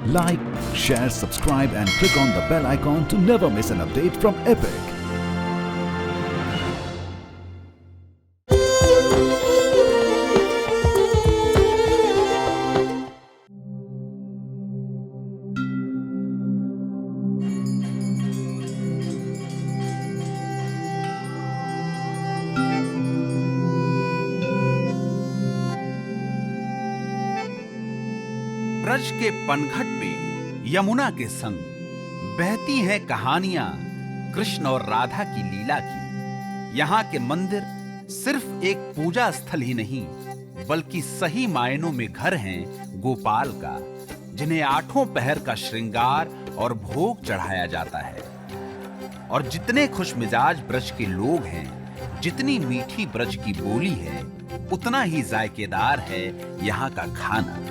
Like, share, subscribe and click on the bell icon to never miss an update from Epic. Braj के पनघट पे यमुना के संग बहती हैं कहानियां कृष्ण और राधा की लीला की। यहाँ के मंदिर सिर्फ एक पूजा स्थल ही नहीं बल्कि सही मायनों में घर हैं गोपाल का, जिन्हें आठों पहर का श्रृंगार और भोग चढ़ाया जाता है। और जितने खुशमिजाज ब्रज के लोग हैं, जितनी मीठी ब्रज की बोली है, उतना ही जायकेदार है यहाँ का खाना।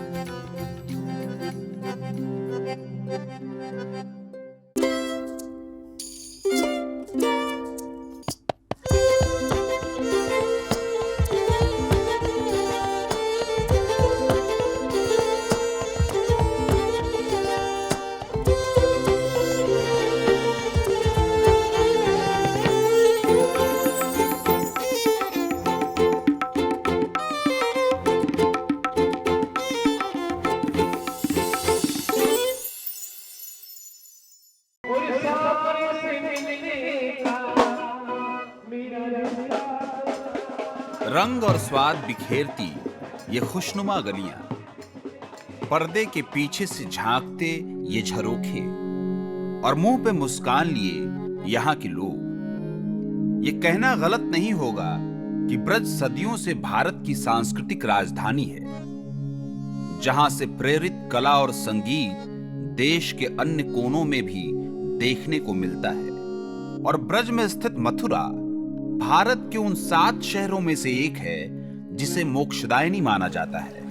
रंग और स्वाद बिखेरती ये खुशनुमा गलियां, पर्दे के पीछे से झांकते ये झरोखे और मुंह पे मुस्कान लिए यहाँ के लोग। ये कहना गलत नहीं होगा कि ब्रज सदियों से भारत की सांस्कृतिक राजधानी है, जहां से प्रेरित कला और संगीत देश के अन्य कोनों में भी देखने को मिलता है। और ब्रज में स्थित मथुरा भारत के उन 7 शहरों में से एक है जिसे मोक्षदायिनी माना जाता है।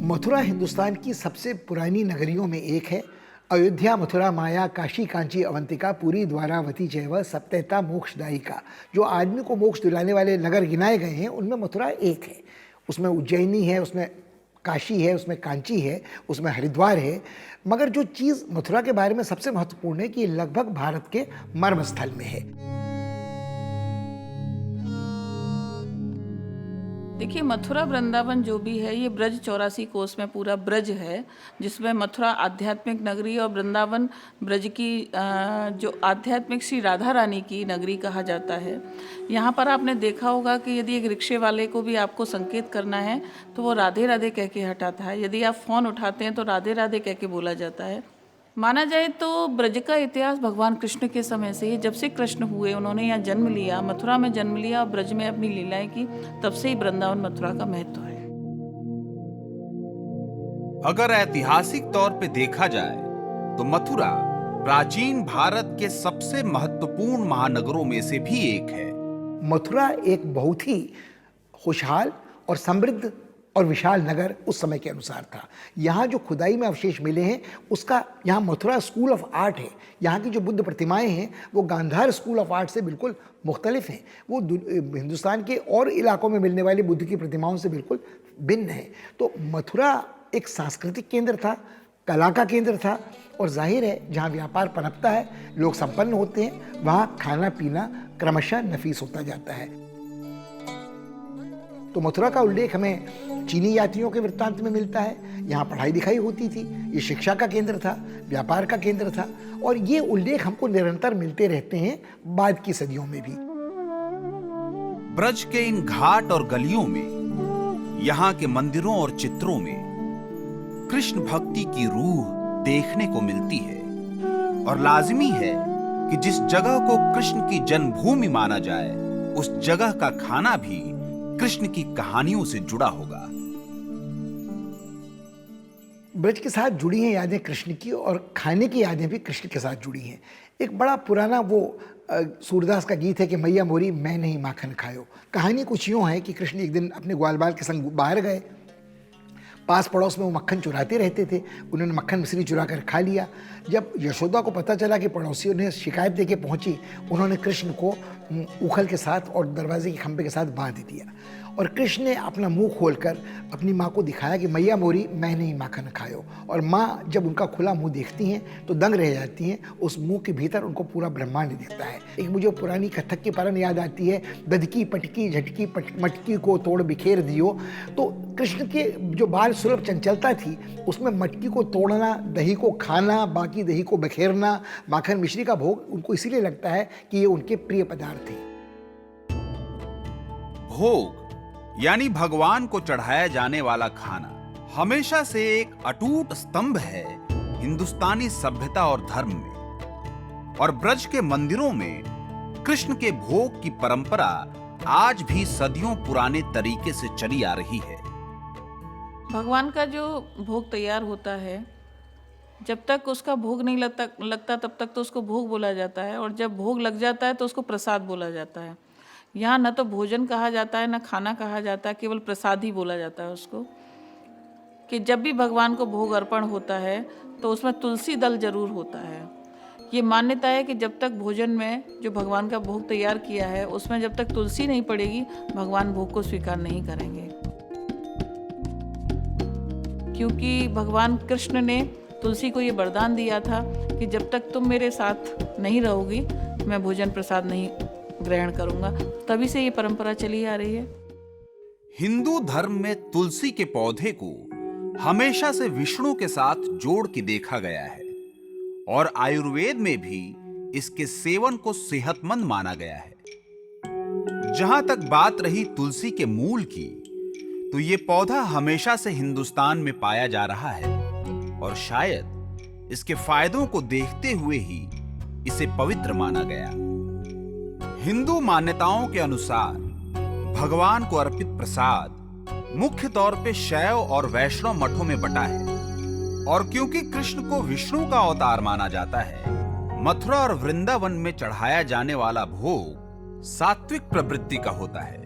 मथुरा हिंदुस्तान की सबसे पुरानी नगरियों में एक है। अयोध्या, मथुरा, माया, काशी, कांची, अवंतिका, पुरी, द्वारावती चैव सप्तैता मोक्षदायिका, जो आदमी को मोक्ष दिलाने वाले नगर गिनाए गए हैं, उनमें मथुरा एक है। उसमें उज्जैनी है, उसमें काशी है, उसमें कांची है, उसमें हरिद्वार है। मगर जो चीज़ मथुरा के बारे में सबसे महत्वपूर्ण है कि ये लगभग भारत के मर्म स्थल में है। देखिए, मथुरा वृंदावन जो भी है, ये ब्रज 84 कोस में पूरा ब्रज है, जिसमें मथुरा आध्यात्मिक नगरी और वृंदावन ब्रज की जो आध्यात्मिक श्री राधा रानी की नगरी कहा जाता है। यहाँ पर आपने देखा होगा कि यदि एक रिक्शे वाले को भी आपको संकेत करना है तो वो राधे राधे कह के हटाता है। यदि आप फ़ोन उठाते हैं तो राधे राधे कह के बोला जाता है। माना जाए तो ब्रज का इतिहास भगवान कृष्ण के समय से ही, जब से कृष्ण हुए, उन्होंने यहाँ जन्म लिया, मथुरा में जन्म लिया और ब्रज में अपनी लीलाएं की, तब से ही वृंदावन मथुरा का महत्व है। अगर ऐतिहासिक तौर पे देखा जाए तो मथुरा प्राचीन भारत के सबसे महत्वपूर्ण महानगरों में से भी एक है। मथुरा एक बहुत ही खुशहाल और समृद्ध और विशाल नगर उस समय के अनुसार था। यहाँ जो खुदाई में अवशेष मिले हैं, उसका यहाँ मथुरा स्कूल ऑफ आर्ट है। यहाँ की जो बुद्ध प्रतिमाएं हैं वो गांधार स्कूल ऑफ आर्ट से बिल्कुल मुख्तलिफ हैं। वो हिंदुस्तान के और इलाकों में मिलने वाली बुद्ध की प्रतिमाओं से बिल्कुल भिन्न है। तो मथुरा एक सांस्कृतिक केंद्र था, कला का केंद्र था, और जाहिर है जहाँ व्यापार पनपता है, लोग संपन्न होते हैं, वहाँ खाना पीना क्रमशः नफीस होता जाता है। तो मथुरा का उल्लेख हमें चीनी यात्रियों के वृत्तांत में मिलता है। यहाँ पढ़ाई लिखाई होती थी, ये शिक्षा का केंद्र था, व्यापार का केंद्र था, और ये उल्लेख हमको निरंतर मिलते रहते हैं बाद की सदियों में भी। ब्रज के इन घाट और गलियों में, यहाँ के मंदिरों और चित्रों में कृष्ण भक्ति की रूह देखने को मिलती है। और लाजिमी है कि जिस जगह को कृष्ण की जन्मभूमि माना जाए, उस जगह का खाना भी कृष्ण की कहानियों से जुड़ा होगा। ब्रज के साथ जुड़ी हैं यादें कृष्ण की, और खाने की यादें भी कृष्ण के साथ जुड़ी हैं। एक बड़ा पुराना वो सूरदास का गीत है कि मैया मोरी मैं नहीं माखन खायो। कहानी कुछ यूँ है कि कृष्ण एक दिन अपने ग्वाल बाल के संग बाहर गए, पास पड़ोस में वो मक्खन चुराते रहते थे, उन्होंने मक्खन मिश्री चुरा कर खा लिया। जब यशोदा को पता चला कि पड़ोसियों ने शिकायत देके पहुंची, उन्होंने कृष्ण को उखल के साथ और दरवाजे के खंभे के साथ बांध दिया और कृष्ण ने अपना मुंह खोलकर अपनी माँ को दिखाया कि मैया मोरी मैं नहीं माखन खायो। और माँ जब उनका खुला मुंह देखती हैं तो दंग रह जाती हैं, उस मुंह के भीतर उनको पूरा ब्रह्मांड दिखता है। एक मुझे पुरानी कथक की परन याद आती है, दधकी पटकी झटकी मटकी को तोड़ बिखेर दियो। तो कृष्ण के जो बाल सुलभ चंचलता थी उसमें मटकी को तोड़ना, दही को खाना, बाकी दही को बिखेरना, माखन मिश्री का भोग उनको इसीलिए लगता है कि ये उनके प्रिय पदार्थ थे। भोग यानी भगवान को चढ़ाया जाने वाला खाना हमेशा से एक अटूट स्तंभ है हिंदुस्तानी सभ्यता और धर्म में। और ब्रज के मंदिरों में कृष्ण के भोग की परंपरा आज भी सदियों पुराने तरीके से चली आ रही है। भगवान का जो भोग तैयार होता है, जब तक उसका भोग नहीं लगता तब तक तो उसको भोग बोला जाता है, और जब भोग लग जाता है तो उसको प्रसाद बोला जाता है। यहाँ न तो भोजन कहा जाता है न खाना कहा जाता है, केवल प्रसाद ही बोला जाता है उसको। कि जब भी भगवान को भोग अर्पण होता है तो उसमें तुलसी दल जरूर होता है। ये मान्यता है कि जब तक भोजन में जो भगवान का भोग तैयार किया है उसमें जब तक तुलसी नहीं पड़ेगी, भगवान भोग को स्वीकार नहीं करेंगे। क्योंकि भगवान कृष्ण ने तुलसी को ये वरदान दिया था कि जब तक तुम मेरे साथ नहीं रहोगी मैं भोजन प्रसाद नहीं ग्रहण करूंगा। तभी से ये परंपरा चली आ रही है। हिंदू धर्म में तुलसी के पौधे को हमेशा से विष्णु के साथ जोड़ के देखा गया है और आयुर्वेद में भी इसके सेवन को सेहतमंद माना गया है। जहां तक बात रही तुलसी के मूल की, तो ये पौधा हमेशा से हिंदुस्तान में पाया जा रहा है और शायद इसके फायदों को देखते हुए ही इसे पवित्र माना गया। हिंदू मान्यताओं के अनुसार भगवान को अर्पित प्रसाद मुख्य तौर पे शैव और वैष्णव मठों में बटा है। और क्योंकि कृष्ण को विष्णु का अवतार माना जाता है, मथुरा और वृंदावन में चढ़ाया जाने वाला भोग सात्विक प्रवृत्ति का होता है।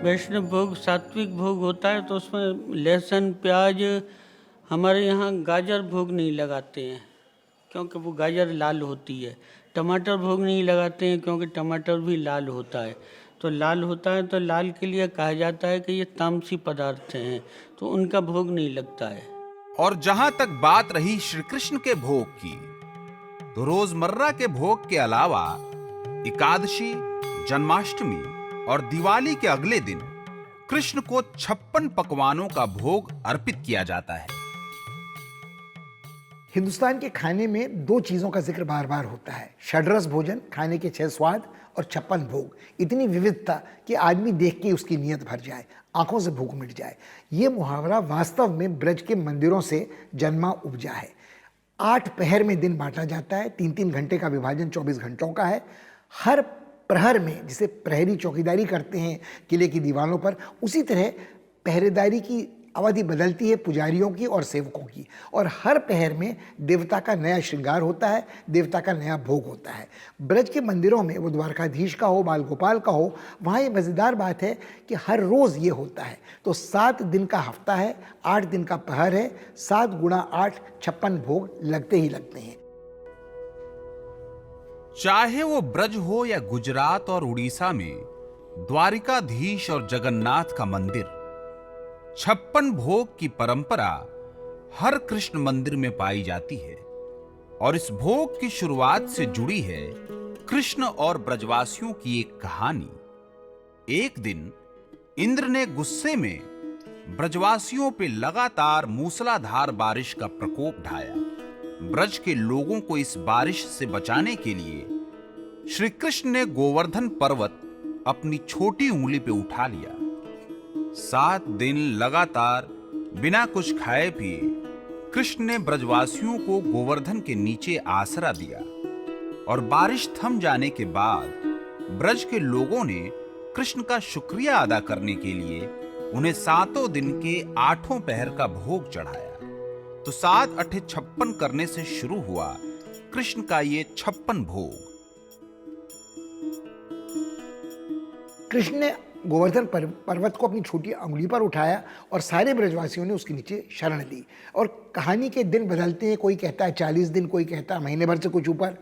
वैष्णव भोग सात्विक भोग होता है, तो उसमें लहसुन प्याज, हमारे यहाँ गाजर भोग नहीं लगाते हैं क्योंकि वो गाजर लाल होती है। टमाटर भोग नहीं लगाते हैं क्योंकि टमाटर भी लाल होता है। तो लाल होता है तो लाल के लिए कहा जाता है कि ये तामसी पदार्थ हैं, तो उनका भोग नहीं लगता है। और जहां तक बात रही श्री कृष्ण के भोग की, तो रोजमर्रा के भोग के अलावा एकादशी, जन्माष्टमी और दिवाली के अगले दिन कृष्ण को 56 पकवानों का भोग अर्पित किया जाता है। हिंदुस्तान के खाने में दो चीज़ों का जिक्र बार बार होता है, षड्रस भोजन, खाने के 6 स्वाद, और 56 भोग। इतनी विविधता कि आदमी देख के उसकी नीयत भर जाए, आंखों से भूख मिट जाए। ये मुहावरा वास्तव में ब्रज के मंदिरों से जन्मा उपजा है। 8 पहर में दिन बांटा जाता है, 3-3 घंटे का विभाजन 24 घंटों का है। हर प्रहर में, जिसे प्रहरी चौकीदारी करते हैं किले की दीवारों पर, उसी तरह पहरेदारी की अवधि बदलती है पुजारियों की और सेवकों की। और हर पहर में देवता का नया श्रृंगार होता है, देवता का नया भोग होता है। ब्रज के मंदिरों में, वो द्वारकाधीश का हो, बाल गोपाल का हो, वहाँ ये मज़ेदार बात है कि हर रोज़ ये होता है। तो 7 दिन का हफ्ता है, 8 दिन का पहर है, 7 × 8 56 भोग लगते ही लगते हैं। चाहे वो ब्रज हो या गुजरात और उड़ीसा में द्वारिकाधीश और जगन्नाथ का मंदिर, 56 भोग की परंपरा हर कृष्ण मंदिर में पाई जाती है। और इस भोग की शुरुआत से जुड़ी है कृष्ण और ब्रजवासियों की एक कहानी। एक दिन इंद्र ने गुस्से में ब्रजवासियों पे लगातार मूसलाधार बारिश का प्रकोप ढाया। ब्रज के लोगों को इस बारिश से बचाने के लिए श्री कृष्ण ने गोवर्धन पर्वत अपनी छोटी उंगली पे उठा लिया। 7 दिन लगातार बिना कुछ खाए पिए कृष्ण ने ब्रजवासियों को गोवर्धन के नीचे आसरा दिया। और बारिश थम जाने के बाद ब्रज के लोगों ने कृष्ण का शुक्रिया अदा करने के लिए उन्हें 7 दिन के 8 पहर का भोग चढ़ाया। तो 7 8 56 करने से शुरू हुआ कृष्ण का ये 56 भोग। कृष्ण ने गोवर्धन पर्वत को अपनी छोटी अंगुली पर उठाया और सारे ब्रजवासियों ने उसके नीचे शरण ली। और कहानी के दिन बदलते हैं, कोई कहता है 40 दिन, कोई कहता है महीने भर से कुछ ऊपर।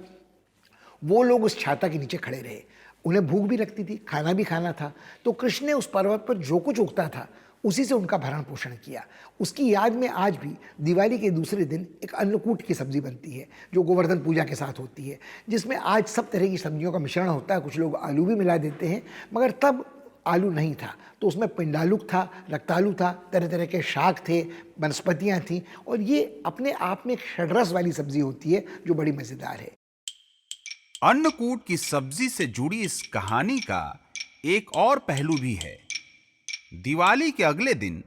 वो लोग उस छाता के नीचे खड़े रहे, उन्हें भूख भी लगती थी, खाना भी खाना था। तो कृष्ण ने उस पर्वत पर जो कुछ उगता था उसी से उनका भरण पोषण किया। उसकी याद में आज भी दिवाली के दूसरे दिन एक अन्नकूट की सब्जी बनती है जो गोवर्धन पूजा के साथ होती है, जिसमें आज सब तरह की सब्जियों का मिश्रण होता है। कुछ लोग आलू भी मिला देते हैं, मगर तब आलू नहीं था, तो उसमें पिंडालुक था, रक्तालू था, तरह तरह के शाक थे, वनस्पतियाँ थीं, और ये अपने आप में एक षड्रस वाली सब्जी होती है जो बड़ी मज़ेदार है। अन्नकूट की सब्जी से जुड़ी इस कहानी का एक और पहलू भी है। दिवाली के अगले दिन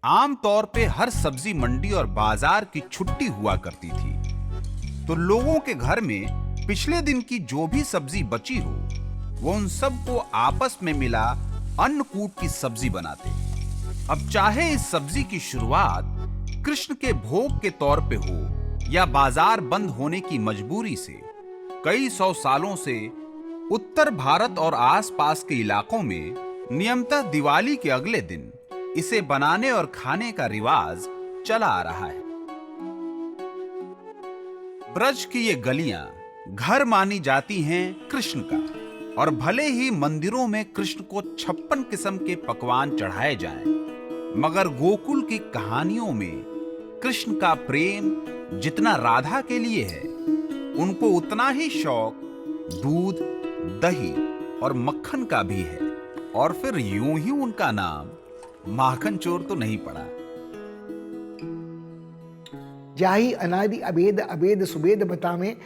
आमतौर पे हर सब्जी मंडी और बाजार की छुट्टी हुआ करती थी, तो लोगों के घर में पिछले दिन की जो भी सब्जी बची हो वो उन सबको आपस में मिला अन्नकूट की सब्जी बनाते। अब चाहे इस सब्जी की शुरुआत कृष्ण के भोग के तौर पे हो या बाजार बंद होने की मजबूरी से, कई 100 सालों से उत्तर भारत और आसपास के इलाकों में नियमतः दिवाली के अगले दिन इसे बनाने और खाने का रिवाज चला आ रहा है। ब्रज की ये गलियां घर मानी जाती हैं कृष्ण का, और भले ही मंदिरों में कृष्ण को 56 किस्म के पकवान चढ़ाए जाएं, मगर गोकुल की कहानियों में कृष्ण का प्रेम जितना राधा के लिए है, उनको उतना ही शौक दूध, दही और मक्खन का भी है। और फिर यूं ही उनका नाम माखन चोर तो नहीं पड़ा। जाही अनादि अभेद अभेद सुबेद बतावें,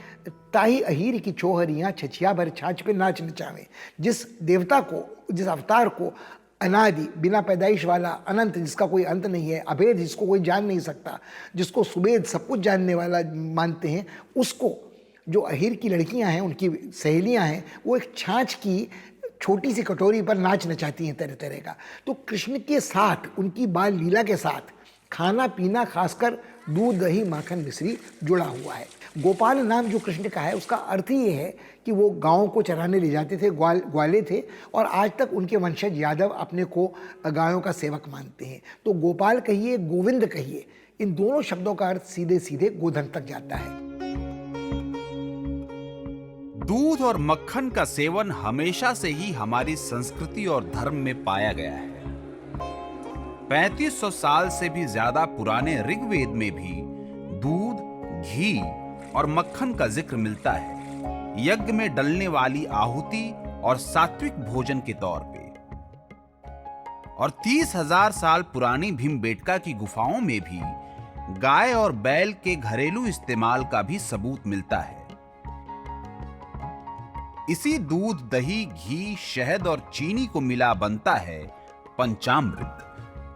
ताही अहीर की चोहरियां छछिया भर छाछ पे नाच नचावें। जिस देवता को, जिस अवतार को अनादि, बिना पैदाइश वाला, अनंत, जिसका कोई अंत नहीं है, अभेद, जिसको कोई जान नहीं सकता, जिसको सुबेद, सब कुछ जानने वाला मानते हैं, उसको जो अहीर की लड़कियां हैं, उनकी सहेलियां हैं, वो एक छाछ की छोटी सी कटोरी पर नाच नचाती हैं तरह तरह का। तो कृष्ण के साथ, उनकी बाल लीला के साथ खाना पीना, खासकर दूध, दही, माखन, मिश्री जुड़ा हुआ है। गोपाल नाम जो कृष्ण का है, उसका अर्थ ही ये है कि वो गायों को चराने ले जाते थे, ग्वाले थे, और आज तक उनके वंशज यादव अपने को गायों का सेवक मानते हैं। तो गोपाल कहिए, गोविंद कहिए, इन दोनों शब्दों का अर्थ सीधे सीधे गोधन तक जाता है। दूध और मक्खन का सेवन हमेशा से ही हमारी संस्कृति और धर्म में पाया गया है। 3500 साल से भी ज्यादा पुराने ऋग्वेद में भी दूध, घी और मक्खन का जिक्र मिलता है, यज्ञ में डलने वाली आहुति और सात्विक भोजन के तौर पे। और 30,000 साल पुरानी भीमबेटका की गुफाओं में भी गाय और बैल के घरेलू इस्तेमाल का भी सबूत मिलता है। इसी दूध, दही, घी, शहद और चीनी को मिला बनता है पंचामृत,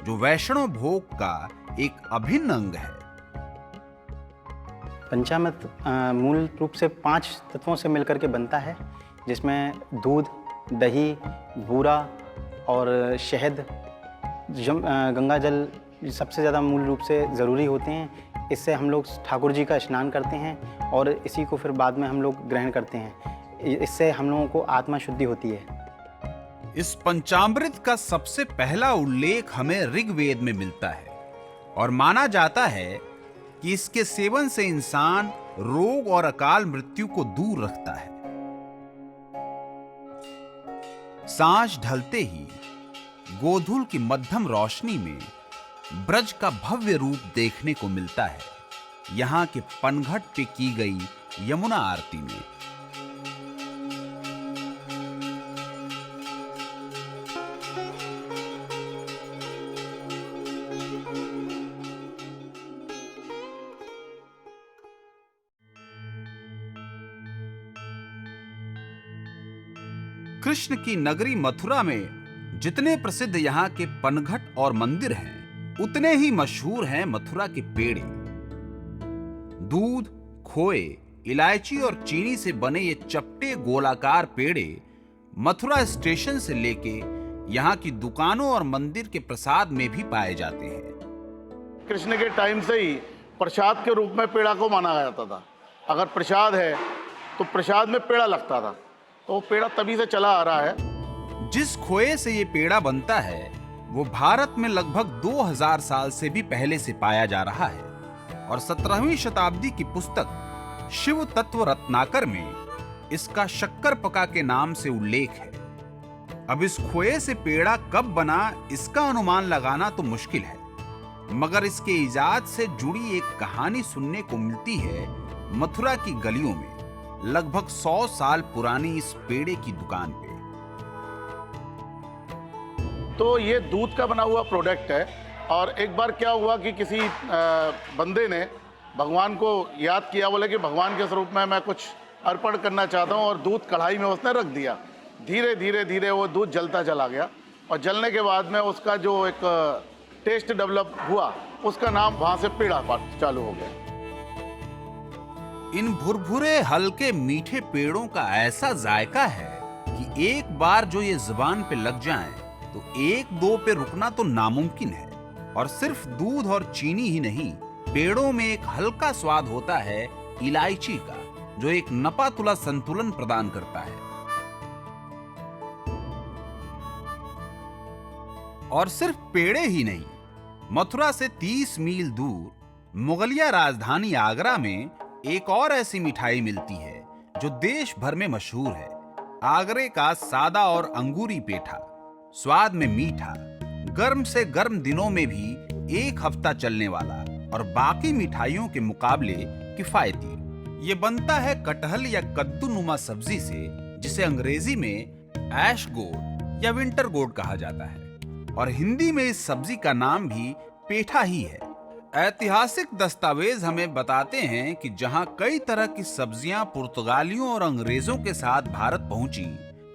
जो वैष्णव भोग का एक अभिन्न अंग है। पंचामृत मूल रूप से 5 तत्वों से मिलकर के बनता है, जिसमें दूध, दही, बूरा और शहद, गंगा जल सबसे ज़्यादा मूल रूप से ज़रूरी होते हैं। इससे हम लोग ठाकुर जी का स्नान करते हैं और इसी को फिर बाद में हम लोग ग्रहण करते हैं। इससे हम लोगों को आत्मा शुद्धि होती है। इस पंचामृत का सबसे पहला उल्लेख हमें ऋग्वेद में मिलता है, और माना जाता है कि इसके सेवन से इंसान रोग और अकाल मृत्यु को दूर रखता है। सांझ ढलते ही गोधूल की मध्यम रोशनी में ब्रज का भव्य रूप देखने को मिलता है, यहाँ के पनघट पे की गई यमुना आरती में। कृष्ण की नगरी मथुरा में जितने प्रसिद्ध यहाँ के पनघट और मंदिर हैं, उतने ही मशहूर हैं मथुरा के पेड़े। दूध, खोए, इलायची और चीनी से बने ये चपटे गोलाकार पेड़े मथुरा स्टेशन से लेके यहाँ की दुकानों और मंदिर के प्रसाद में भी पाए जाते हैं। कृष्ण के टाइम से ही प्रसाद के रूप में पेड़ा को माना जाता था। अगर प्रसाद है तो प्रसाद में पेड़ा लगता था, तो वो पेड़ा तभी से चला आ रहा है। जिस खोए से ये पेड़ा बनता है वो भारत में लगभग 2000 साल से भी पहले से पाया जा रहा है और 17वीं शताब्दी की पुस्तक शिव तत्व रत्नाकर में इसका शक्कर पका के नाम से उल्लेख है। अब इस खोए से पेड़ा कब बना इसका अनुमान लगाना तो मुश्किल है, मगर इसके इजाद से जुड़ी एक कहानी सुनने को मिलती है मथुरा की गलियों में लगभग 100 साल पुरानी इस पेड़े की दुकान पे। तो ये दूध का बना हुआ प्रोडक्ट है और एक बार क्या हुआ कि किसी बंदे ने भगवान को याद किया, बोले कि भगवान के स्वरूप में मैं कुछ अर्पण करना चाहता हूँ, और दूध कढ़ाई में उसने रख दिया। धीरे धीरे धीरे वो दूध जलता चला गया और जलने के बाद में उसका जो एक टेस्ट डेवलप हुआ, उसका नाम वहाँ से पेड़ा चालू हो गया। इन भुरभुरे हल्के मीठे पेड़ों का ऐसा जायका है कि एक बार जो ये जुबान पे लग जाएं तो एक दो पे रुकना तो नामुमकिन है। और सिर्फ दूध और चीनी ही नहीं, पेड़ों में एक हल्का स्वाद होता है इलायची का, जो एक नपा-तुला संतुलन प्रदान करता है। और सिर्फ पेड़े ही नहीं, मथुरा से 30 मील दूर मुगलिया राजधानी आगरा में एक और ऐसी मिठाई मिलती है जो देश भर में मशहूर है। आगरे का सादा और अंगूरी पेठा, स्वाद में मीठा, गर्म से गर्म दिनों में भी 1 हफ्ता चलने वाला और बाकी मिठाइयों के मुकाबले किफायती। ये बनता है कटहल या कद्दू नुमा सब्जी से, जिसे अंग्रेजी में ऐश गोड या विंटर गोड कहा जाता है और हिंदी में इस सब्जी का नाम भी पेठा ही है। ऐतिहासिक दस्तावेज हमें बताते हैं कि जहां कई तरह की सब्जियां पुर्तगालियों और अंग्रेजों के साथ भारत पहुंची,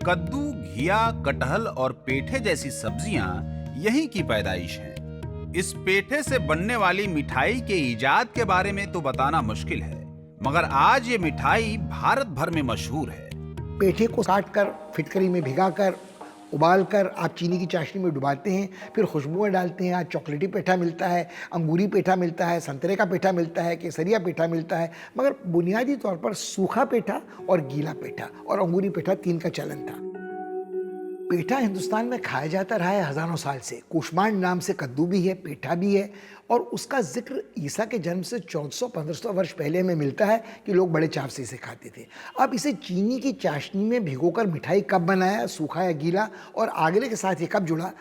कद्दू, घिया, कटहल और पेठे जैसी सब्जियां यहीं की पैदाइश हैं। इस पेठे से बनने वाली मिठाई के इजाद के बारे में तो बताना मुश्किल है, मगर आज ये मिठाई भारत भर में मशहूर है। पेठे को काटकर फिटकरी में भिगाकर उबालकर आप चीनी की चाशनी में डुबाते हैं, फिर खुशबुएं डालते हैं। आज चॉकलेटी पेठा मिलता है, अंगूरी पेठा मिलता है, संतरे का पेठा मिलता है, केसरिया पेठा मिलता है, मगर बुनियादी तौर पर सूखा पेठा और गीला पेठा और अंगूरी पेठा 3 का चलन था। पेठा हिंदुस्तान में खाया जाता रहा है हजारों साल से। कुष्मांड नाम से कद्दू भी है, पेठा भी है, और उसका जिक्र ईसा के जन्म से 1400-1500 वर्ष पहले में मिलता है कि लोग बड़े चाव से इसे खाते थे। अब इसे चीनी की चाशनी में भिगोकर मिठाई कब बनाया, सूखा या गीला, और आगले के साथ ये कब जुड़ा,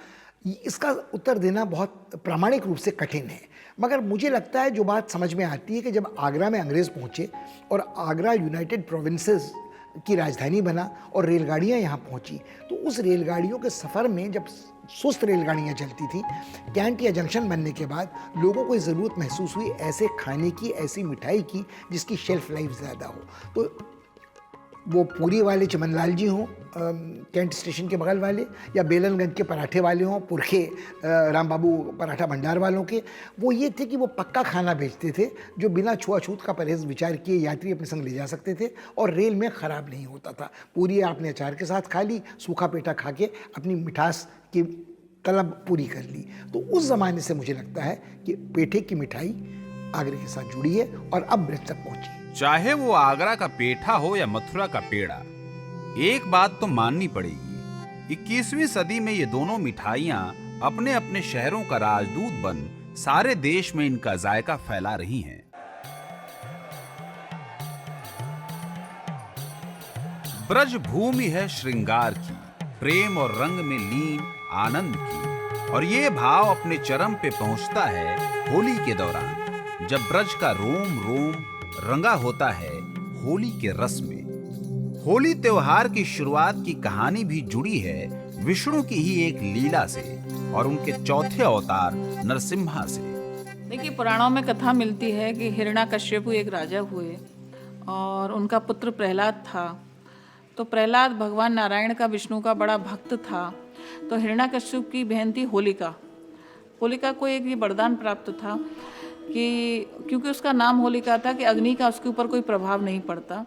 इसका उत्तर देना बहुत प्रामाणिक रूप से कठिन है। मगर मुझे लगता है जो बात समझ में आती है कि जब आगरा में अंग्रेज़ पहुँचे और आगरा यूनाइटेड प्रोविंसेस की राजधानी बना और रेलगाड़ियाँ यहाँ पहुँची, तो उस रेलगाड़ियों के सफ़र में जब सुस्त रेलगाड़ियाँ चलती थी, कैंट या जंक्शन बनने के बाद लोगों को ज़रूरत महसूस हुई ऐसे खाने की, ऐसी मिठाई की जिसकी शेल्फ लाइफ ज़्यादा हो। तो वो पूरी वाले चमनलाल जी हों कैंट स्टेशन के बगल वाले, या बेलनगंज के पराठे वाले हों, पुरखे राम बाबू पराठा भंडार वालों के, वो ये थे कि वो पक्का खाना बेचते थे जो बिना छुआछूत का परहेज विचार किए यात्री अपने संग ले जा सकते थे और रेल में ख़राब नहीं होता था। पूरी आपने अचार के साथ खा ली, सूखा पेठा खा के अपनी मिठास की तलब पूरी कर ली। तो उस ज़माने से मुझे लगता है कि पेठे की मिठाई आगरे के साथ जुड़ी है और अब ब्रिज तक पहुंची। चाहे वो आगरा का पेठा हो या मथुरा का पेड़ा, एक बात तो माननी पड़ेगी, 21वीं सदी में ये दोनों मिठाइयां अपने अपने शहरों का राजदूत बन सारे देश में इनका जायका फैला रही हैं। ब्रज भूमि है श्रृंगार की, प्रेम और रंग में लीन आनंद की, और ये भाव अपने चरम पे पहुंचता है होली के दौरान, जब ब्रज का रोम रोम रंगा होता है होली के रस में। होली त्योहार की शुरुआत की कहानी भी जुड़ी है विष्णु की ही एक लीला से और उनके चौथे अवतार नरसिम्हा से। देखिए, पुराणों में कथा मिलती है कि हिरण्याकश्यपु एक राजा हुए और उनका पुत्र प्रहलाद था। तो प्रहलाद भगवान नारायण का, विष्णु का बड़ा भक्त था। तो हिरण्याकश्यप की बहन थी होलिका। होलिका को एक ये वरदान प्राप्त था कि क्योंकि उसका नाम होलिका था कि अग्नि का उसके ऊपर कोई प्रभाव नहीं पड़ता,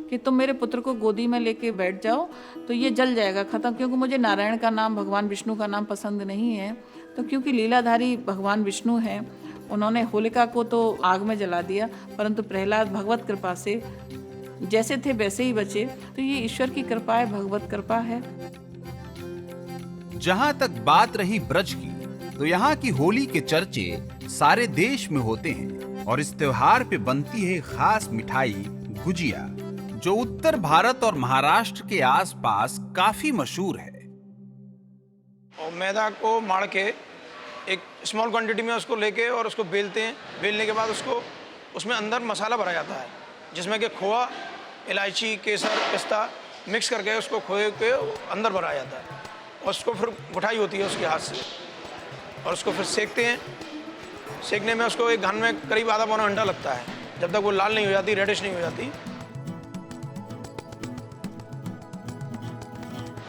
कि तुम मेरे पुत्र को गोदी में लेके बैठ जाओ तो ये जल जाएगा खत्म, क्योंकि मुझे नारायण का नाम, भगवान विष्णु का नाम पसंद नहीं है। तो क्योंकि लीलाधारी भगवान विष्णु हैं, उन्होंने होलिका को तो आग में जला दिया, परंतु प्रहलाद भगवत कृपा से जैसे थे वैसे ही बचे। तो ये ईश्वर की कृपा है, भगवत कृपा है। जहां तक बात रही ब्रज की, तो यहाँ की होली के चर्चे सारे देश में होते हैं और इस त्योहार पे बनती है खास मिठाई गुजिया, जो उत्तर भारत और महाराष्ट्र के आसपास काफी मशहूर है। और मैदा को माड़ के एक स्मॉल क्वांटिटी में उसको लेके और उसको बेलते हैं। बेलने के बाद उसको उसमें अंदर मसाला भरा जाता है, जिसमें कि खोआ, इलायची, केसर, पिस्ता मिक्स करके उसको खोए के अंदर भरा जाता है और उसको फिर गुठाई होती है उसके हाथ से और उसको फिर सेकते हैं। सेकने में उसको एक घान में करीब आधा पौना घंटा लगता है, जब तक वो लाल नहीं हो जाती, रेडिश नहीं हो जाती।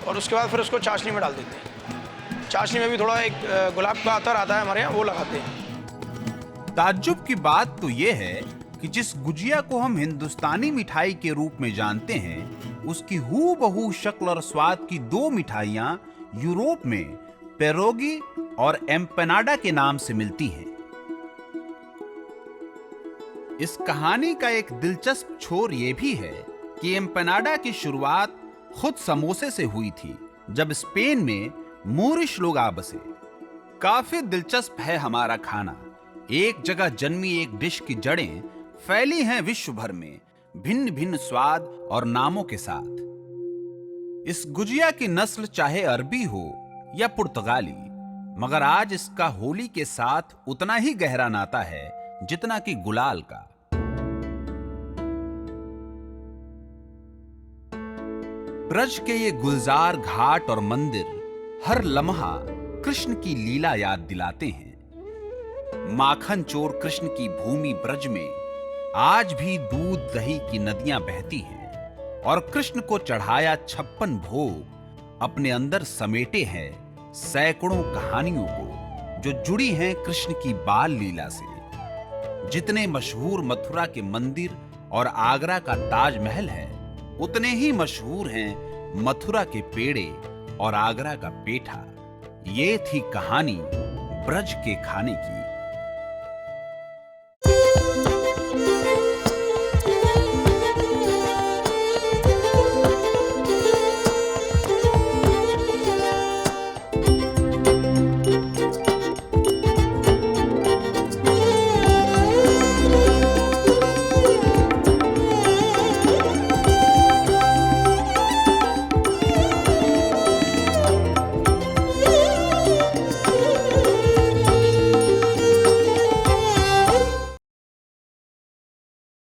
और उसके बाद फिर उसको चाशनी में डाल देते हैं। चाशनी में भी थोड़ा एक गुलाब का अतर आता है हमारे यहाँ, वो लगाते हैं। ताज्जुब की बात तो ये है कि जिस गुजिया को हम हिंदुस्तानी मिठाई के रूप में जानते हैं, उसकी हूबहू शक्ल और स्वाद की दो मिठाइयां यूरोप में पेरोगी और एम्पनाडा के नाम से मिलती हैं। इस कहानी का एक दिलचस्प छोर यह भी है कि एम्पनाडा की शुरुआत खुद समोसे से हुई थी, जब स्पेन में मूरिश लोग आ बसे। काफी दिलचस्प है हमारा खाना। एक जगह जन्मी एक डिश की जड़ें फैली हैं विश्व भर में, भिन्न भिन्न स्वाद और नामों के साथ। इस गुजिया की नस्ल चाहे अरबी हो या पुर्तगाली, मगर आज इसका होली के साथ उतना ही गहरा नाता है जितना कि गुलाल का। ब्रज के ये गुलजार घाट और मंदिर हर लम्हा कृष्ण की लीला याद दिलाते हैं। माखन चोर कृष्ण की भूमि ब्रज में आज भी दूध दही की नदियां बहती हैं और कृष्ण को चढ़ाया 56 भोग अपने अंदर समेटे हैं सैकड़ों कहानियों को, जो जुड़ी हैं कृष्ण की बाल लीला से। जितने मशहूर मथुरा के मंदिर और आगरा का ताजमहल है, उतने ही मशहूर हैं मथुरा के पेड़े और आगरा का पेठा। ये थी कहानी ब्रज के खाने की।